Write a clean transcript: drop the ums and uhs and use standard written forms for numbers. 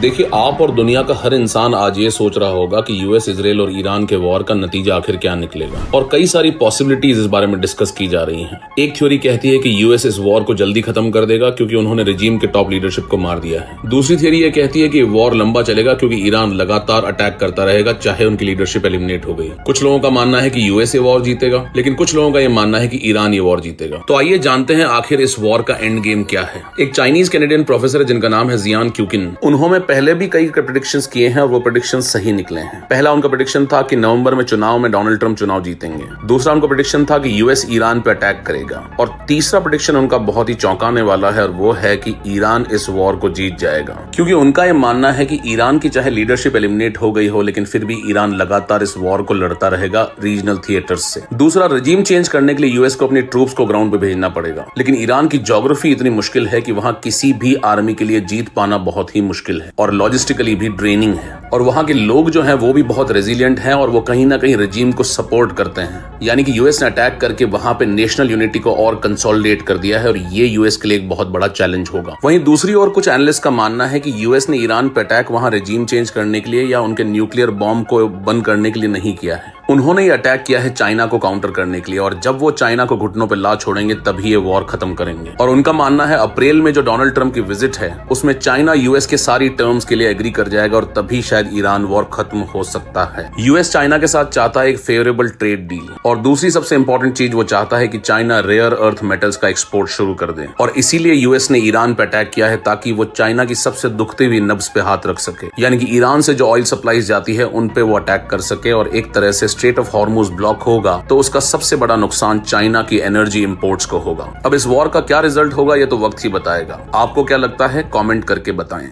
देखिए, आप और दुनिया का हर इंसान आज ये सोच रहा होगा कि यूएस, इजराइल और ईरान के वॉर का नतीजा आखिर क्या निकलेगा, और कई सारी पॉसिबिलिटीज इस बारे में डिस्कस की जा रही हैं। एक थ्योरी कहती है कि यूएस इस वॉर को जल्दी खत्म कर देगा क्योंकि उन्होंने रिजीम के टॉप लीडरशिप को मार दिया है। दूसरी थ्योरी ये कहती है कि वॉर लंबा चलेगा क्योंकि ईरान लगातार अटैक करता रहेगा चाहे उनकी लीडरशिप एलिमिनेट हो गई। कुछ लोगों का मानना है कि यूएस ये वॉर जीतेगा, लेकिन कुछ लोगों का ये मानना है कि ईरान ये वॉर जीतेगा। तो आइए जानते हैं आखिर इस वॉर का एंड गेम क्या है। एक चाइनीज कैनेडियन प्रोफेसर है जिनका नाम है जियान क्यूकिन। उन्होंने पहले भी कई प्रेडिक्शंस किए हैं और वो प्रेडिक्शंस सही निकले हैं। पहला उनका प्रेडिक्शन था कि नवंबर में चुनाव में डोनाल्ड ट्रंप चुनाव जीतेंगे। दूसरा उनका प्रेडिक्शन था कि यूएस ईरान पे अटैक करेगा। और तीसरा प्रेडिक्शन उनका बहुत ही चौंकाने वाला है और वो है कि ईरान इस वॉर को जीत जाएगा, क्योंकि उनका यह मानना है कि ईरान की चाहे लीडरशिप एलिमिनेट हो गई हो, लेकिन फिर भी ईरान लगातार इस वॉर को लड़ता रहेगा रीजनल थिएटर्स से। दूसरा, रजीम चेंज करने के लिए यूएस को अपने ट्रूप्स को ग्राउंड पे भेजना पड़ेगा, लेकिन ईरान की ज्योग्राफी इतनी मुश्किल है कि वहां किसी भी आर्मी के लिए जीत पाना बहुत ही मुश्किल है और लॉजिस्टिकली भी ड्रेनिंग है। और वहां के लोग जो हैं वो भी बहुत रेजिलिएंट हैं और वो कहीं ना कहीं रजीम को सपोर्ट करते हैं। यानी कि यूएस ने अटैक करके वहां पे नेशनल यूनिटी को और कंसोलिडेट कर दिया है और ये यूएस के लिए एक बहुत बड़ा चैलेंज होगा। वहीं दूसरी ओर कुछ एनालिस्ट का मानना है कि यूएस ने ईरान पे अटैक वहां रजीम चेंज करने के लिए या उनके न्यूक्लियर बॉम्ब को बंद करने के लिए नहीं किया है। उन्होंने ये अटैक किया है चाइना को काउंटर करने के लिए, और जब वो चाइना को घुटनों पे ला छोड़ेंगे तभी ये वॉर खत्म करेंगे। और उनका मानना है अप्रैल में जो डोनाल्ड ट्रंप की विजिट है उसमें चाइना यूएस के सारी टर्म्स के लिए एग्री कर जाएगा और तभी शायद ईरान वॉर खत्म हो सकता है। यूएस चाइना के साथ चाहता है एक फेवरेबल ट्रेड डील, और दूसरी सबसे इंपॉर्टेंट चीज वो चाहता है कि चाइना रेयर अर्थ मेटल्स का एक्सपोर्ट शुरू कर दे। और इसीलिए यूएस ने ईरान पे अटैक किया है ताकि वो चाइना की सबसे दुखती हुई नब्ज पे हाथ रख सके, यानी कि ईरान से जो ऑयल सप्लाईज जाती है उन पे वो अटैक कर सके। और एक तरह से स्ट्रेट ऑफ हॉर्मुज ब्लॉक होगा तो उसका सबसे बड़ा नुकसान चाइना की एनर्जी इंपोर्ट्स को होगा। अब इस वॉर का क्या रिजल्ट होगा ये तो वक्त ही बताएगा। आपको क्या लगता है, कमेंट करके बताएं।